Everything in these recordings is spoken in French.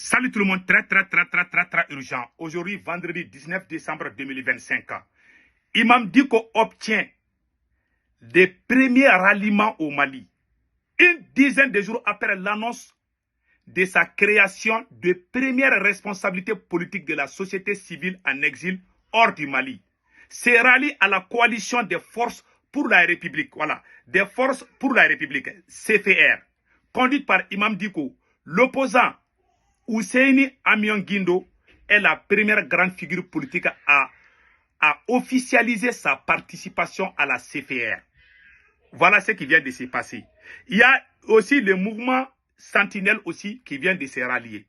Salut tout le monde, très urgent. Aujourd'hui, vendredi 19 décembre 2025, Imam Dicko obtient des premiers ralliements au Mali. Une dizaine de jours après l'annonce de sa création de premières responsabilités politiques de la société civile en exil hors du Mali, se rallie à la coalition des forces pour la République, voilà, des forces pour la République, CFR, conduite par Imam Dicko. L'opposant Ousseini Amion Guindo est la première grande figure politique à officialiser sa participation à la CFR. Voilà ce qui vient de se passer. Il y a aussi le mouvement Sentinelle aussi qui vient de se rallier.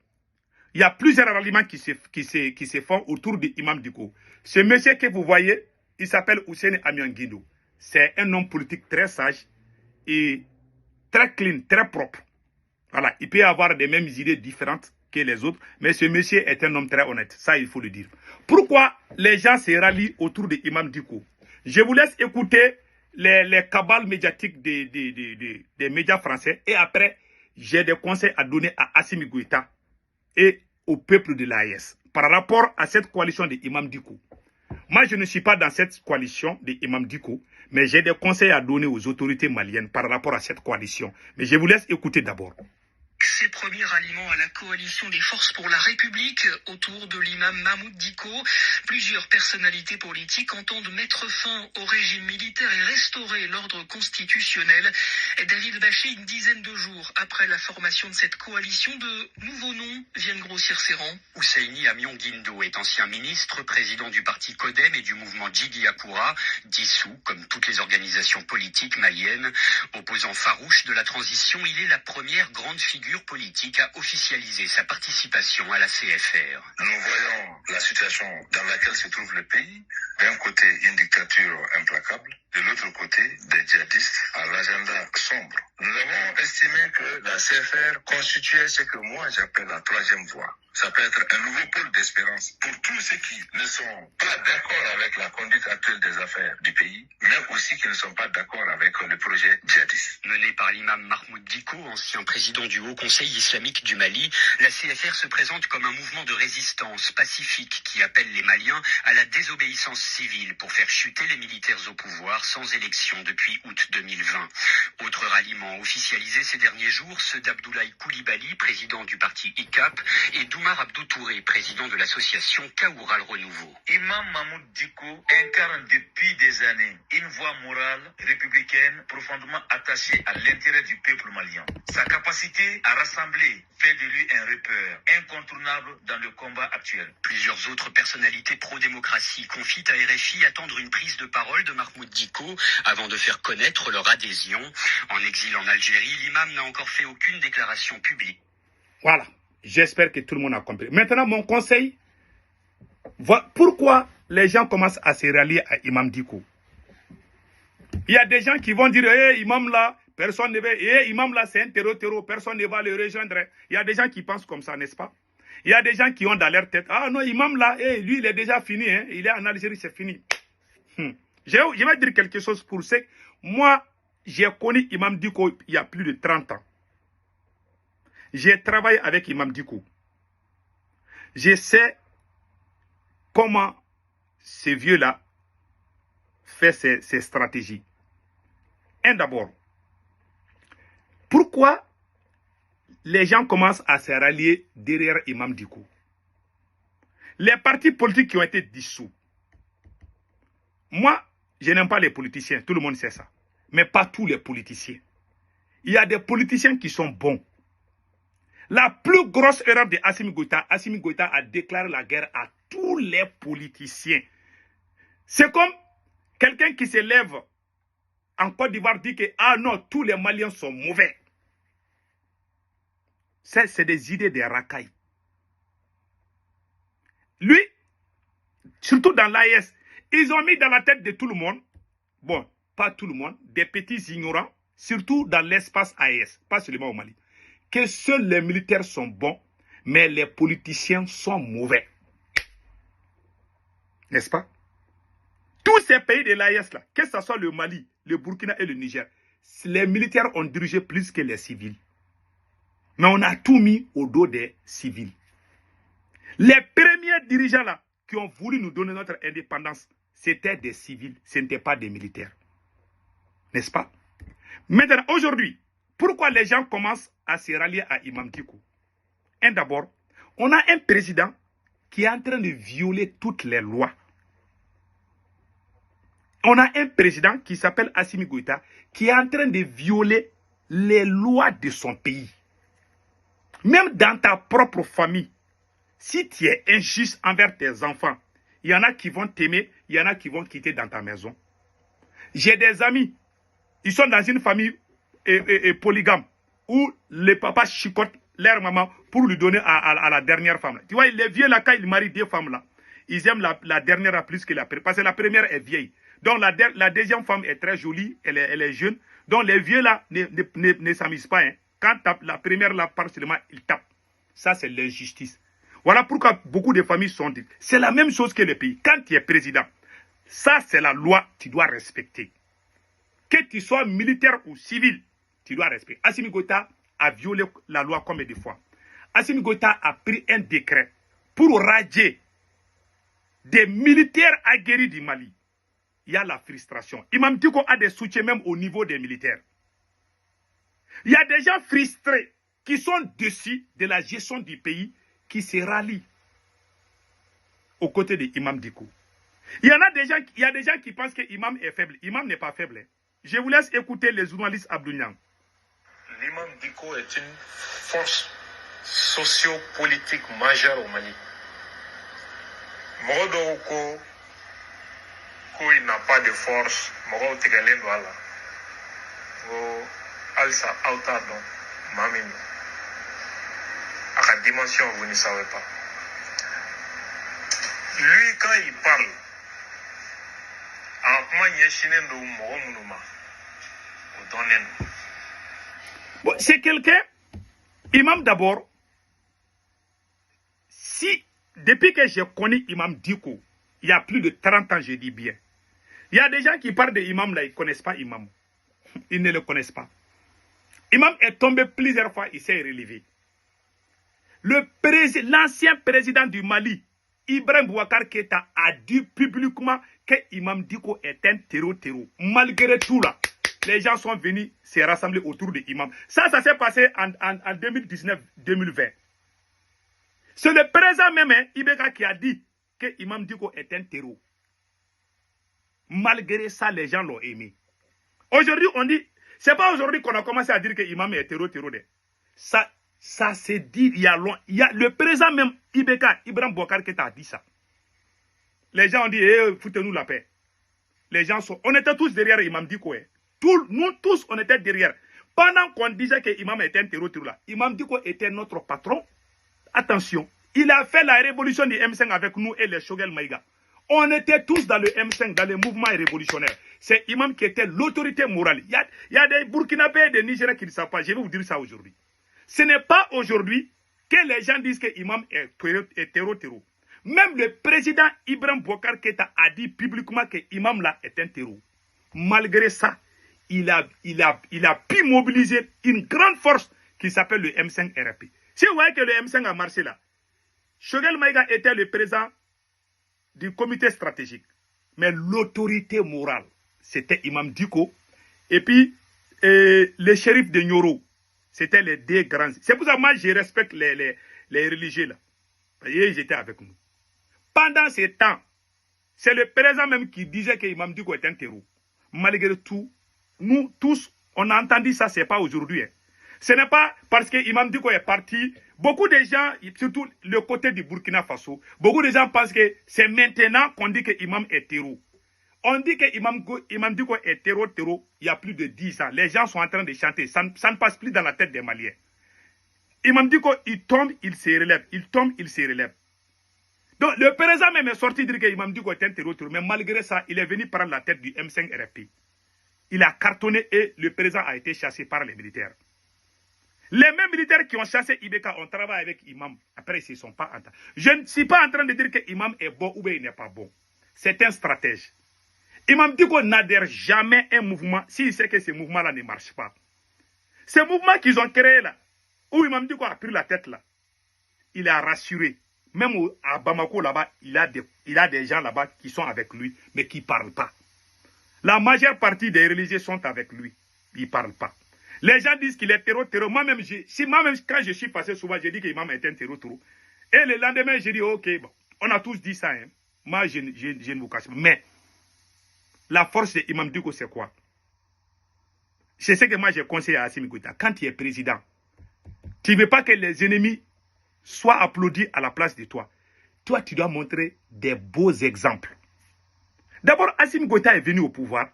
Il y a plusieurs ralliements qui se font autour d'Imam Dicko. Ce monsieur que vous voyez, il s'appelle Ousseini Amion Guindo. C'est un homme politique très sage et très clean, très propre. Voilà, il peut avoir des mêmes idées différentes que les autres, mais ce monsieur est un homme très honnête, ça il faut le dire. Pourquoi les gens se rallient autour d'Imam Dicko? Je vous laisse écouter les cabales médiatiques des médias français et après, j'ai des conseils à donner à Assimi Goïta et au peuple de l'AES par rapport à cette coalition d'Imam Dicko. Moi, je ne suis pas dans cette coalition d'Imam Dicko, mais j'ai des conseils à donner aux autorités maliennes par rapport à cette coalition. Mais je vous laisse écouter d'abord. Ses premiers ralliements à la coalition des forces pour la République autour de l'imam Mahmoud Dicko. Plusieurs personnalités politiques entendent mettre fin au régime militaire et restaurer l'ordre constitutionnel. David Baché, une dizaine de jours après la formation de cette coalition, de nouveaux noms viennent grossir ses rangs. Ousseini Amion Guindo est ancien ministre, président du parti Codem et du mouvement Djidi Apoura, dissous comme toutes les organisations politiques maliennes. Opposant farouche de la transition, il est la première grande figure politique à officialiser sa participation à la CFR. Nous voyons la situation dans laquelle se trouve le pays. D'un côté, une dictature implacable. De l'autre côté, des djihadistes à l'agenda sombre. Nous avons estimé que la CFR constituait ce que moi j'appelle la troisième voie. Ça peut être un nouveau pôle d'espérance pour tous ceux qui ne sont pas d'accord avec la conduite actuelle des affaires du pays, mais aussi qui ne sont pas d'accord avec le projet djihadiste. Mené par l'imam Mahmoud Dicko, ancien président du Haut Conseil islamique du Mali, la CFR se présente comme un mouvement de résistance pacifique qui appelle les Maliens à la désobéissance civile pour faire chuter les militaires au pouvoir sans élection depuis août 2020. Autre ralliement officialisé ces derniers jours, ceux d'Abdoulaye Koulibaly, président du parti ICAP, et Doumar Abdou Touré, président de l'association Kaoural Renouveau. Imam Mahmoud Dicko incarne depuis des années une voie morale républicaine profondément attachée à l'intérêt du peuple malien. Sa capacité à rassembler fait de lui un repère incontournable dans le combat actuel. Plusieurs autres personnalités pro-démocratie confient à RFI attendre une prise de parole de Mahmoud Dicko avant de faire connaître leur adhésion. En exil en Algérie, l'imam n'a encore fait aucune déclaration publique. Voilà, j'espère que tout le monde a compris. Maintenant, mon conseil, pourquoi les gens commencent à se rallier à Imam Dicko? Il y a des gens qui vont dire, imam là, personne ne va, imam là, c'est un terreau, personne ne va le rejoindre. Il y a des gens qui pensent comme ça, n'est-ce pas? Il y a des gens qui ont dans leur tête, ah non, imam là, lui, il est déjà fini, hein, il est en Algérie, c'est fini. Je vais dire quelque chose pour ce que moi, j'ai connu Imam Dicko il y a plus de 30 ans. J'ai travaillé avec Imam Dicko. Je sais comment ce vieux-là fait ses stratégies. Un d'abord, pourquoi les gens commencent à se rallier derrière Imam Dicko? Les partis politiques qui ont été dissous. Moi, je n'aime pas les politiciens, tout le monde sait ça. Mais pas tous les politiciens. Il y a des politiciens qui sont bons. La plus grosse erreur de Assimi Goïta a déclaré la guerre à tous les politiciens. C'est comme quelqu'un qui se lève en Côte d'Ivoire dit que ah non, tous les Maliens sont mauvais. C'est des idées de racailles. Lui, surtout dans l'AES, ils ont mis dans la tête de tout le monde, bon, pas tout le monde, des petits ignorants, surtout dans l'espace AES, pas seulement au Mali, que seuls les militaires sont bons, mais les politiciens sont mauvais. N'est-ce pas? Tous ces pays de l'AES, là, que ce soit le Mali, le Burkina et le Niger, les militaires ont dirigé plus que les civils. Mais on a tout mis au dos des civils. Les premiers dirigeants là qui ont voulu nous donner notre indépendance, c'était des civils, ce n'était pas des militaires. N'est-ce pas? Maintenant, aujourd'hui, pourquoi les gens commencent à se rallier à Imam Dicko? D'abord, on a un président qui est en train de violer toutes les lois. On a un président qui s'appelle Assimi Goïta qui est en train de violer les lois de son pays. Même dans ta propre famille, si tu es injuste envers tes enfants, il y en a qui vont t'aimer, il y en a qui vont quitter dans ta maison. J'ai des amis, ils sont dans une famille polygame où les papas chicotent leur maman pour lui donner à la dernière femme. Tu vois, les vieux là, quand ils marient deux femmes là, ils aiment la dernière plus que la première, parce que la première est vieille. Donc la deuxième femme est très jolie, elle est jeune. Donc les vieux là ne s'amusent pas. Hein. Quand la première là part seulement, ils tapent. Ça c'est l'injustice. Voilà pourquoi beaucoup de familles sont dites. C'est la même chose que le pays. Quand tu es président, ça c'est la loi, tu dois respecter. Que tu sois militaire ou civil, tu dois respecter. Assimi Goïta a violé la loi combien de fois? Assimi Goïta a pris un décret pour radier des militaires aguerris du Mali. Il y a la frustration. Imam Dicko a des soutiens même au niveau des militaires. Il y a des gens frustrés qui sont dessus de la gestion du pays qui se rallient aux côtés de Imam Dicko. Il y a des gens qui pensent que Imam est faible. Imam n'est pas faible. Je vous laisse écouter les journalistes Abdounian. L'imam Dicko est une force socio-politique majeure au Mali. Morodoko, il n'a pas de force. Moro Tigalen Douala. Alsa Autardon, Mamino. À la dimension, vous ne savez pas. Lui, quand il parle, bon, c'est quelqu'un, Imam d'abord, si, depuis que j'ai connu Imam Dicko, il y a plus de 30 ans, je dis bien, il y a des gens qui parlent de Imam là, ils ne connaissent pas Imam. Ils ne le connaissent pas. Imam est tombé plusieurs fois, il s'est relevé. L'ancien président du Mali, Ibrahim Boubacar Keïta, a dit publiquement que Imam Dicko est un terreau. Malgré tout là, les gens sont venus se rassembler autour de Imam. Ça s'est passé en 2019-2020. C'est le président même, Ibeka, qui a dit que Imam Dicko est un terreau. Malgré ça, les gens l'ont aimé. Aujourd'hui, on dit, c'est pas aujourd'hui qu'on a commencé à dire que Imam est terreau. Ça s'est dit il y a longtemps. Le président même, Ibeka, Ibrahim Boubacar Keïta a dit ça. Les gens ont dit, foutez-nous la paix. Les gens sont... On était tous derrière Imam Dicko. Nous tous, on était derrière. Pendant qu'on disait que Imam était un terreau là, Imam Dicko était notre patron. Attention, il a fait la révolution du M5 avec nous et les Choguel Maïga. On était tous dans le M5, dans le mouvement révolutionnaire. C'est Imam qui était l'autorité morale. Il y a des Burkinabés et des Nigériens qui ne savent pas. Je vais vous dire ça aujourd'hui. Ce n'est pas aujourd'hui que les gens disent que Imam est terreau. Même le président Ibrahim Boubacar Keïta a dit publiquement que Imam là est un terreau. Malgré ça, il a pu mobiliser une grande force qui s'appelle le M5 RP. Si vous voyez que le M5 a marché là, Choguel Maïga était le président du comité stratégique. Mais l'autorité morale, c'était Imam Dicko. Et puis, les shérifs de Nyoro, c'était les deux grands. C'est pour ça que moi, je respecte les religieux là. Ils étaient avec nous. Pendant ce temps, c'est le président même qui disait que Imam Dicko est un terreau. Malgré tout, nous tous, on a entendu ça, ce n'est pas aujourd'hui. Hein. Ce n'est pas parce que Imam Dicko est parti. Beaucoup de gens, surtout le côté du Burkina Faso, beaucoup de gens pensent que c'est maintenant qu'on dit que Imam est terreau. On dit que Imam Dicko est terreau il y a plus de 10 ans. Les gens sont en train de chanter. Ça ne passe plus dans la tête des Maliens. Imam Dicko, il tombe, il se relève. Il tombe, il se relève. Donc, le président même est sorti dire que Imam Dicko est un terreau. Mais malgré ça, il est venu prendre la tête du M5 RFP. Il a cartonné et le président a été chassé par les militaires. Les mêmes militaires qui ont chassé Ibeka ont travaillé avec Imam. Après, ils ne sont pas entendus. Je ne suis pas en train de dire que Imam est bon ou bien il n'est pas bon. C'est un stratège. Imam Dicko n'adhère jamais à un mouvement s'il sait que ce mouvement-là ne marche pas. Ce mouvement qu'ils ont créé là, où Imam Dicko a pris la tête là, il a rassuré. Même à Bamako, là-bas, il a des gens là-bas qui sont avec lui, mais qui ne parlent pas. La majeure partie des religieux sont avec lui. Ils ne parlent pas. Les gens disent qu'il est terreau. Moi-même, quand je suis passé souvent, j'ai dit qu'Imam est un terreau. Et le lendemain, j'ai dit, ok, bon, on a tous dit ça. Hein. Moi, je ne vous cache pas. Mais la force de Imam Dicko, c'est quoi? C'est ce que moi, j'ai conseillé à Assimi Goïta. Quand tu es président, tu ne veux pas que les ennemis soient applaudis à la place de toi. Toi, tu dois montrer des beaux exemples. D'abord, Assimi Goïta est venu au pouvoir.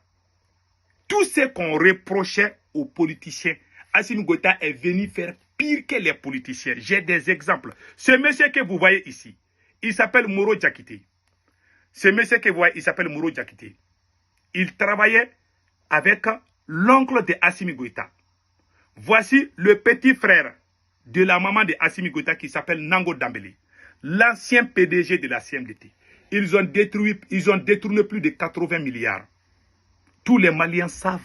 Tout ce qu'on reprochait aux politiciens, Assimi Goïta est venu faire pire que les politiciens. J'ai des exemples. Ce monsieur que vous voyez ici, il s'appelle Moro Diakité. Ce monsieur que vous voyez, il s'appelle Moro Diakité. Il travaillait avec l'oncle de Assimi Goïta. Voici le petit frère de la maman de Assimi Goïta qui s'appelle Nango Dambélé, l'ancien PDG de la CMDT. Ils ont détourné plus de 80 milliards. Tous les Maliens savent.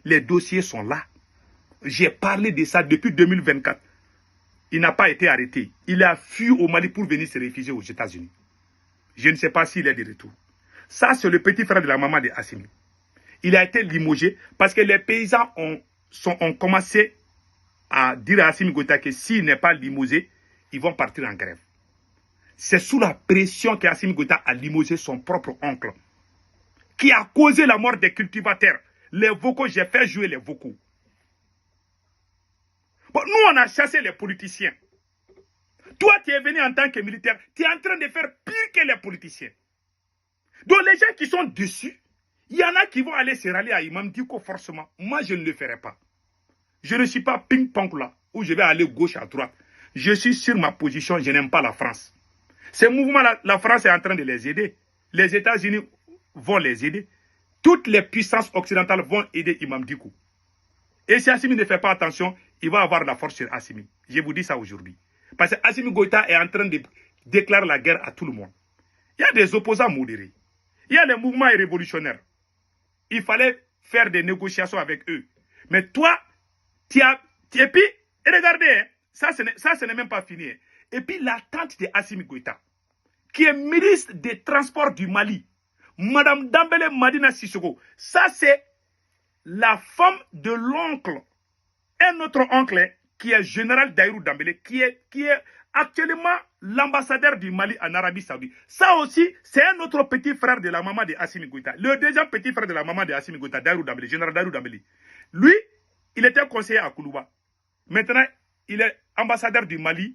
Les dossiers sont là. J'ai parlé de ça depuis 2024. Il n'a pas été arrêté. Il a fui au Mali pour venir se réfugier aux États-Unis. Je ne sais pas s'il est de retour. Ça, c'est le petit frère de la maman de Assimi. Il a été limogé parce que les paysans ont commencé à dire à Assimi Goïta que s'il n'est pas limogé, ils vont partir en grève. C'est sous la pression qu'Assimi Goïta a limogé son propre oncle, qui a causé la mort des cultivateurs. Les vocaux, j'ai fait jouer les vocaux. Bon, nous, on a chassé les politiciens. Toi, tu es venu en tant que militaire, tu es en train de faire pire que les politiciens. Donc, les gens qui sont dessus, il y en a qui vont aller se rallier à Imam Dicko forcément. Moi, je ne le ferai pas. Je ne suis pas ping-pong là, où je vais aller gauche à droite. Je suis sur ma position, je n'aime pas la France. Ces mouvements-là, la France est en train de les aider. Les États-Unis vont les aider. Toutes les puissances occidentales vont aider Imam Dicko. Et si Assimi ne fait pas attention, il va avoir la force sur Assimi. Je vous dis ça aujourd'hui. Parce que Assimi Goïta est en train de déclarer la guerre à tout le monde. Il y a des opposants modérés. Il y a les mouvements révolutionnaires. Il fallait faire des négociations avec eux. Mais toi, et puis, regardez, hein, ça ce n'est même pas fini. Hein. Et puis la tante de Assimi Goïta, qui est ministre des Transports du Mali, Madame Dambélé Madina Sissoko, ça c'est la femme de l'oncle, un autre oncle qui est général Daïrou Dambélé, qui est actuellement l'ambassadeur du Mali en Arabie Saoudite. Ça aussi, c'est un autre petit frère de la maman de Assimi Goïta. Le deuxième petit frère de la maman de Assimi Goïta, Daïrou Dambélé, général Daïrou Dambélé. Lui, il était conseiller à Koulouba. Maintenant, il est ambassadeur du Mali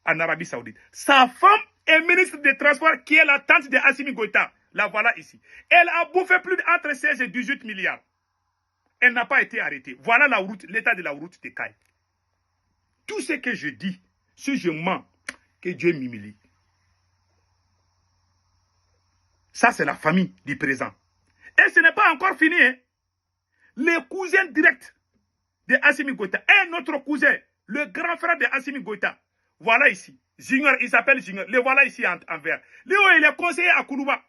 en Arabie Saoudite. Sa femme est ministre des Transports, qui est la tante de Assimi Goïta. La voilà ici. Elle a bouffé plus entre 16 et 18 milliards. Elle n'a pas été arrêtée. Voilà la route, l'état de la route de Caille. Tout ce que je dis, si je mens, que Dieu m'humilie. Ça, c'est la famille du présent. Et ce n'est pas encore fini. Hein. Les cousins directs de Assimi Goïta, un autre cousin, le grand frère de Assimi Goïta, voilà ici. Junior, il s'appelle Junior. Le voilà ici en vert. Léo, il est conseiller à Koulouba.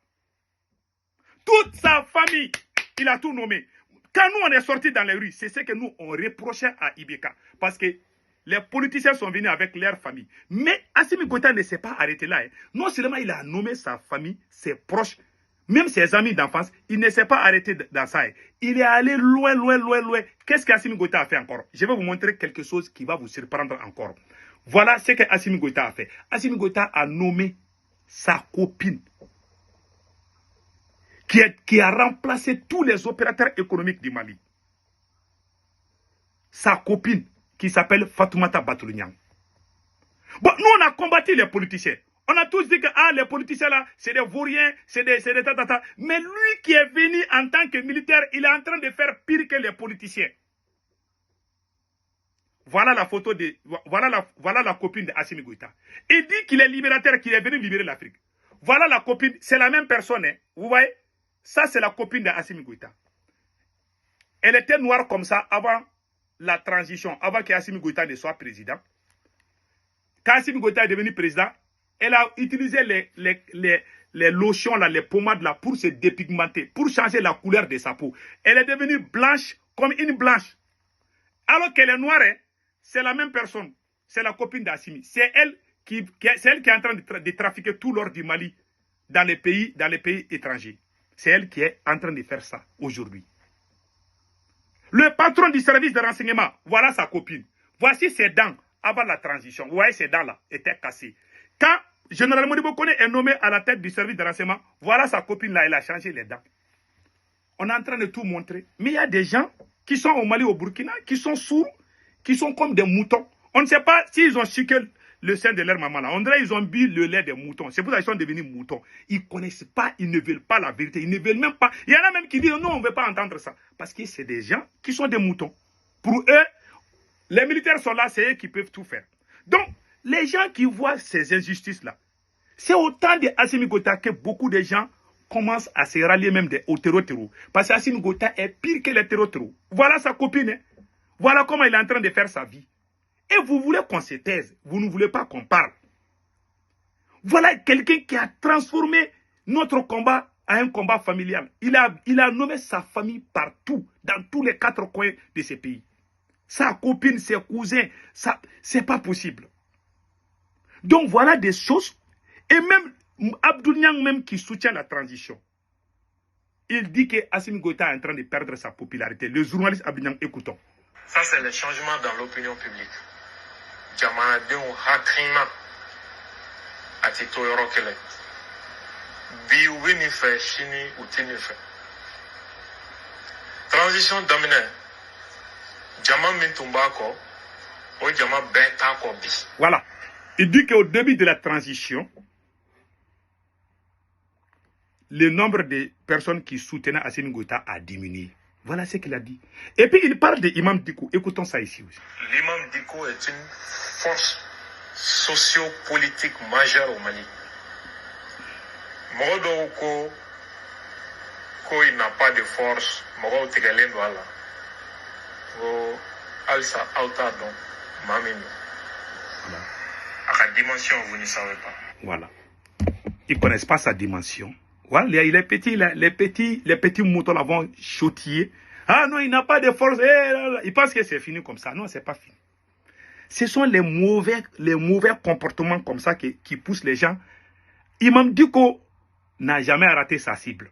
Toute sa famille, il a tout nommé. Quand nous, on est sortis dans les rues, c'est ce que nous, on reprochait à Ibeka. Parce que les politiciens sont venus avec leur famille. Mais Assimi Goïta ne s'est pas arrêté là. Hein. Non seulement il a nommé sa famille, ses proches, même ses amis d'enfance, il ne s'est pas arrêté dans ça. Hein. Il est allé loin, loin, loin, loin. Qu'est-ce qu'Assimi Goïta a fait encore? Je vais vous montrer quelque chose qui va vous surprendre encore. Voilà ce que Assimi Goïta a fait. Assimi Goïta a nommé sa copine, qui a remplacé tous les opérateurs économiques du Mali. Sa copine, qui s'appelle Fatoumata Batoulou-Niang. Bon, nous, on a combattu les politiciens. On a tous dit que les politiciens là, c'est des vauriens, c'est des tata. Mais lui qui est venu en tant que militaire, il est en train de faire pire que les politiciens. Voilà la photo de, voilà la copine de Assimi Goïta. Il dit qu'il est libérateur, qu'il est venu libérer l'Afrique. Voilà la copine, c'est la même personne, hein. Vous voyez? Ça, c'est la copine de Assimi Goïta. Elle était noire comme ça avant la transition, avant qu'Assimi Goïta ne soit président. Quand Assimi Goïta est devenu président, elle a utilisé les lotions, là, les pommades là, pour se dépigmenter, pour changer la couleur de sa peau. Elle est devenue blanche comme une blanche. Alors qu'elle est noire, hein, c'est la même personne. C'est la copine d'Assimi. C'est elle c'est elle qui est en train de trafiquer tout l'or du Mali dans les pays étrangers. C'est elle qui est en train de faire ça aujourd'hui. Le patron du service de renseignement, voilà sa copine. Voici ses dents avant la transition. Vous voyez, ses dents là étaient cassées. Quand Général Modibo Kone est nommé à la tête du service de renseignement, voilà sa copine là, elle a changé les dents. On est en train de tout montrer. Mais il y a des gens qui sont au Mali, au Burkina, qui sont sourds, qui sont comme des moutons. On ne sait pas s'ils ont chiqué le sein de leur maman là. On dirait qu'ils ont bu le lait des moutons. C'est pour ça qu'ils sont devenus moutons. Ils ne connaissent pas, ils ne veulent pas la vérité. Ils ne veulent même pas. Il y en a même qui disent non, on ne veut pas entendre ça. Parce que c'est des gens qui sont des moutons. Pour eux, les militaires sont là, c'est eux qui peuvent tout faire. Donc, les gens qui voient ces injustices-là, c'est au temps d'Assimi Goïta que beaucoup de gens commencent à se rallier même au terreau. Parce qu'Assimi Goïta est pire que les terreau. Voilà sa copine. Hein. Voilà comment il est en train de faire sa vie. Et vous voulez qu'on se taise. Vous ne voulez pas qu'on parle. Voilà quelqu'un qui a transformé notre combat en un combat familial. Il a nommé sa famille partout, dans tous les 4 coins de ce pays. Sa copine, ses cousins, ça, c'est pas possible. Donc voilà des choses. Et même Abdou Niang même qui soutient la transition. Il dit que Assimi Goïta est en train de perdre sa popularité. Le journaliste Abdou Niang, écoutons. Ça, c'est le changement dans l'opinion publique. Jamanadenw hakilina a tɛ to yɔrɔ kɛlɛ bi u bɛ nin fɛ sini u tɛ nin fɛ transition daminɛ jama min tun b'a kɔ o jama bɛɛ t'a kɔ bi. Voilà, il dit qu'au début de la transition, le nombre de personnes qui soutenaient Assimi Goïta a diminué. Voilà ce qu'il a dit. Et puis il parle de Imam Dicko. Écoutons ça ici aussi. L'imam Dicko est une force socio-politique majeure au Mali. Mɔgɔ dɔw ko il n'a pas de force, mɔgɔw tigɛlen don a la. Ko halisa aw t'a dɔn maa min don. A ka dimension vous ne savez pas. Voilà. Ils ne connaissent pas sa dimension. Voilà, il est petit, les petits moutons là vont chautiller. Ah non, il n'a pas de force. Il pense que c'est fini comme ça. Non, c'est pas fini. Ce sont les mauvais comportements comme ça qui poussent les gens. Imam Dicko n'a jamais raté sa cible.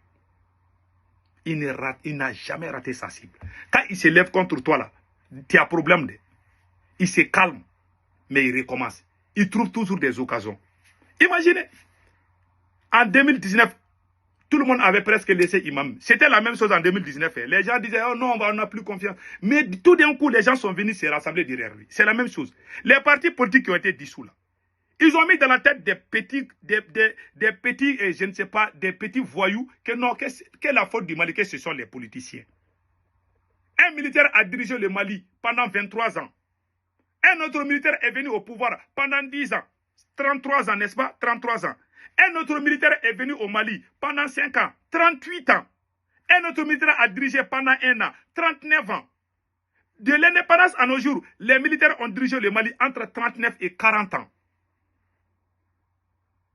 Il n'a jamais raté sa cible. Quand il se lève contre toi là, tu as problème. Il se calme, mais il recommence. Il trouve toujours des occasions. Imaginez, en 2019, tout le monde avait presque laissé Imam. C'était la même chose en 2019. Les gens disaient, oh non, on n'a plus confiance. Mais tout d'un coup, les gens sont venus se rassembler derrière lui. C'est la même chose. Les partis politiques qui ont été dissous là, ils ont mis dans la tête des petits, je ne sais pas, des petits voyous que non, que la faute du Mali, que ce sont les politiciens. Un militaire a dirigé le Mali pendant 23 ans. Un autre militaire est venu au pouvoir pendant 10 ans. 33 ans, n'est-ce pas? 33 ans. Un autre militaire est venu au Mali pendant 5 ans, 38 ans. Un autre militaire a dirigé pendant 1 an, 39 ans. De l'indépendance à nos jours, les militaires ont dirigé le Mali entre 39 et 40 ans.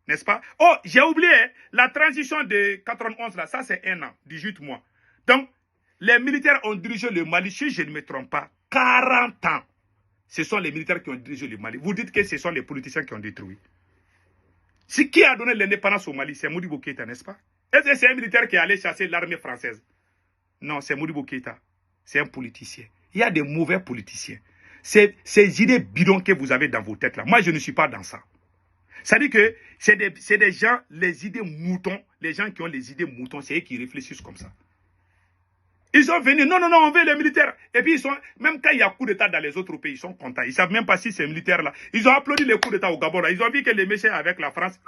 N'est-ce pas? Oh, j'ai oublié, la transition de 91, là, ça c'est 1 an, 18 mois. Donc, les militaires ont dirigé le Mali, si je ne me trompe pas, 40 ans. Ce sont les militaires qui ont dirigé le Mali. Vous dites que ce sont les politiciens qui ont détruit. Qui a donné l'indépendance au Mali? C'est Modibo Keïta, n'est-ce pas? Est-ce que c'est un militaire qui est allé chasser l'armée française? Non, c'est Modibo Keïta. C'est un politicien. Il y a des mauvais politiciens. Ces idées bidons que vous avez dans vos têtes là, moi je ne suis pas dans ça. Ça dit que c'est des gens, les idées moutons, les gens qui ont les idées moutons, c'est eux qui réfléchissent comme ça. Ils sont venus, non, on veut les militaires. Et puis, même quand il y a coup d'État dans les autres pays, ils sont contents. Ils ne savent même pas si ces militaires-là. Ils ont applaudi les coups d'État au Gabon. Là. Ils ont vu que les méchants avec la France,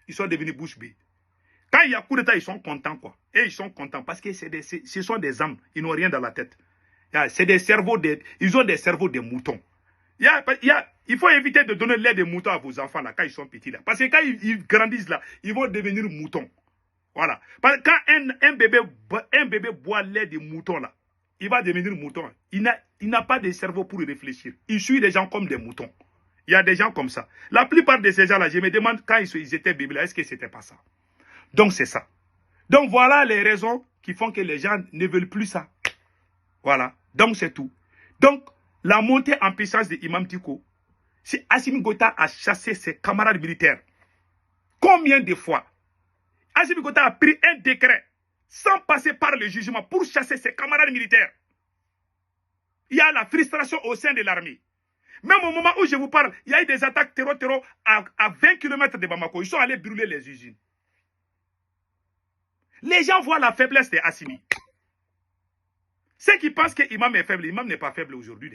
ils sont devenus bouche bée. Quand il y a coup d'État, ils sont contents, quoi. Et ils sont contents parce que ce sont des âmes. Ils n'ont rien dans la tête. C'est des cerveaux, ils ont des cerveaux de moutons. Il faut éviter de donner l'air de moutons à vos enfants, là, quand ils sont petits, là. Parce que quand ils grandissent, là, ils vont devenir moutons. Voilà. Parce que quand un bébé boit lait de mouton, là, il va devenir mouton. Il n'a pas de cerveau pour réfléchir. Il suit les gens comme des moutons. Il y a des gens comme ça. La plupart de ces gens-là, je me demande quand ils étaient bébés, là, est-ce que c'était pas ça? Donc c'est ça. Donc voilà les raisons qui font que les gens ne veulent plus ça. Voilà. Donc c'est tout. Donc la montée en puissance de Imam Dicko, Si Assimi Goïta a chassé ses camarades militaires, combien de fois Assimi Goïta a pris un décret sans passer par le jugement pour chasser ses camarades militaires? Il y a la frustration au sein de l'armée. Même au moment où je vous parle, il y a eu des attaques terreau à 20 km de Bamako. Ils sont allés brûler les usines. Les gens voient la faiblesse de Assimi. Ceux qui pensent que l'imam est faible, l'imam n'est pas faible aujourd'hui.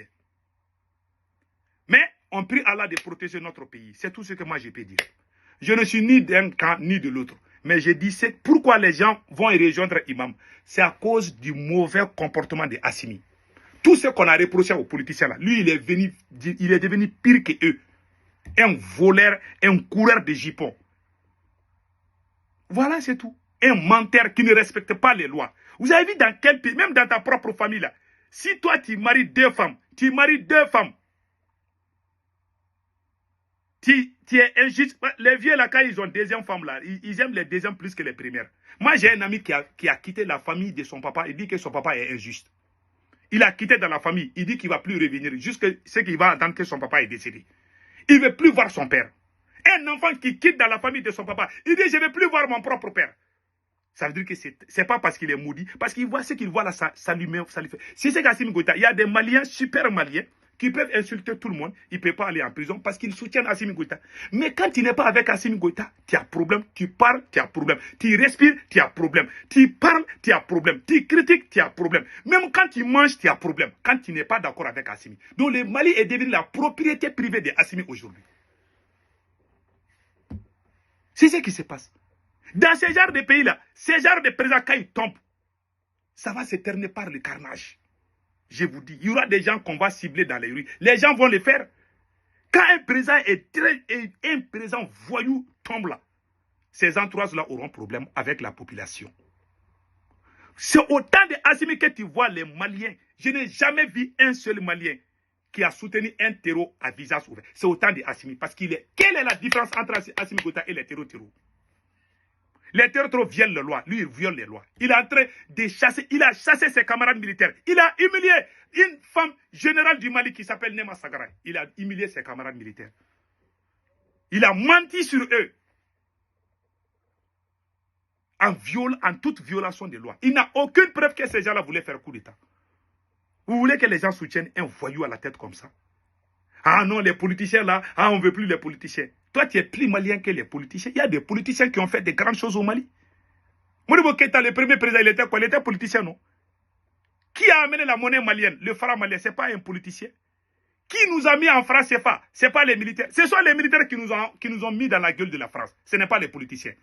Mais on prie Allah de protéger notre pays. C'est tout ce que moi je peux dire. Je ne suis ni d'un camp ni de l'autre. Mais je dis, c'est pourquoi les gens vont y rejoindre l'imam. C'est à cause du mauvais comportement de Assimi. Tout ce qu'on a reproché aux politiciens là, lui il est devenu pire que eux. Un voleur, un coureur de jupons. Voilà, c'est tout. Un menteur qui ne respecte pas les lois. Vous avez vu dans quel pays, même dans ta propre famille là, si toi tu maries deux femmes, tu es injuste. Les vieux là, quand ils ont deuxième femme là, ils aiment les deuxièmes plus que les premières. Moi j'ai un ami qui a quitté la famille de son papa, il dit que son papa est injuste. Il a quitté dans la famille, il dit qu'il ne va plus revenir, jusqu'à ce qu'il va attendre que son papa est décédé. Il ne veut plus voir son père. Un enfant qui quitte dans la famille de son papa, il dit je ne veux plus voir mon propre père. Ça veut dire que ce n'est pas parce qu'il est maudit, parce qu'il voit ce qu'il voit là, ça lui fait. Si c'est Assimi Goïta, il y a des Maliens, super Maliens, qui peuvent insulter tout le monde, ils ne peuvent pas aller en prison parce qu'ils soutiennent Assimi Goïta. Mais quand tu n'es pas avec Assimi Goïta, tu as problème, tu parles, tu as problème, tu respires, tu as problème, tu parles, tu as problème, tu critiques, tu as problème. Même quand tu manges, tu as problème, quand tu n'es pas d'accord avec Assimi. Donc le Mali est devenu la propriété privée de Assimi aujourd'hui. C'est ce qui se passe. Dans ce genre de pays-là, ce genre de président, quand il tombe, ça va se terminer par le carnage. Je vous dis, il y aura des gens qu'on va cibler dans les rues. Les gens vont le faire. Quand un président un président voyou tombe là, ces entourages-là auront problème avec la population. C'est au temps de Assimi que tu vois les Maliens. Je n'ai jamais vu un seul Malien qui a soutenu un terreau à visage ouvert. C'est au temps de Assimi. Parce qu'il est... Quelle est la différence entre Assimi Goïta et les terreaux? Les terreaux violent les lois. Lui, il viole les lois. Il est en train de chasser. Il a chassé ses camarades militaires. Il a humilié une femme générale du Mali qui s'appelle Nema Sagara. Il a humilié ses camarades militaires. Il a menti sur eux. En toute violation des lois. Il n'a aucune preuve que ces gens-là voulaient faire coup d'État. Vous voulez que les gens soutiennent un voyou à la tête comme ça? Ah non, les politiciens là, on ne veut plus les politiciens. Toi, tu es plus malien que les politiciens. Il y a des politiciens qui ont fait de grandes choses au Mali. Modibo Keïta, le premier président, il était quoi? Il était politicien, non? Qui a amené la monnaie malienne, le franc malien? Ce n'est pas un politicien. Qui nous a mis en France CFA? Ce n'est pas les militaires. Ce sont les militaires qui nous ont mis dans la gueule de la France. Ce n'est pas les politiciens.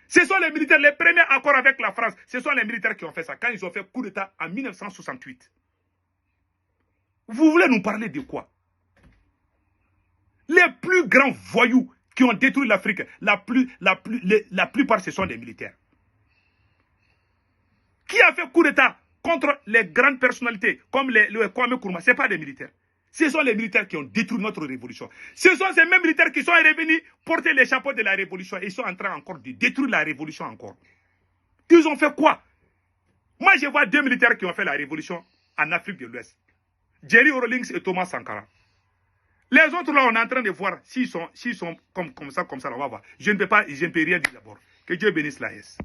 Ce sont les militaires, les premiers accords avec la France. Ce sont les militaires qui ont fait ça. Quand ils ont fait coup d'État en 1968. Vous voulez nous parler de quoi? Les plus grands voyous qui ont détruit l'Afrique, la plupart, ce sont des militaires. Qui a fait coup d'État contre les grandes personnalités, comme le Kwame Nkrumah? Ce n'est pas des militaires. Ce sont les militaires qui ont détruit notre révolution. Ce sont ces mêmes militaires qui sont revenus porter les chapeaux de la révolution. Et ils sont en train encore de détruire la révolution encore. Ils ont fait quoi? Moi, je vois deux militaires qui ont fait la révolution en Afrique de l'Ouest. Jerry Rawlings et Thomas Sankara. Les autres là, on est en train de voir s'ils sont comme ça, on va voir. Je ne peux rien dire d'abord. Que Dieu bénisse la S.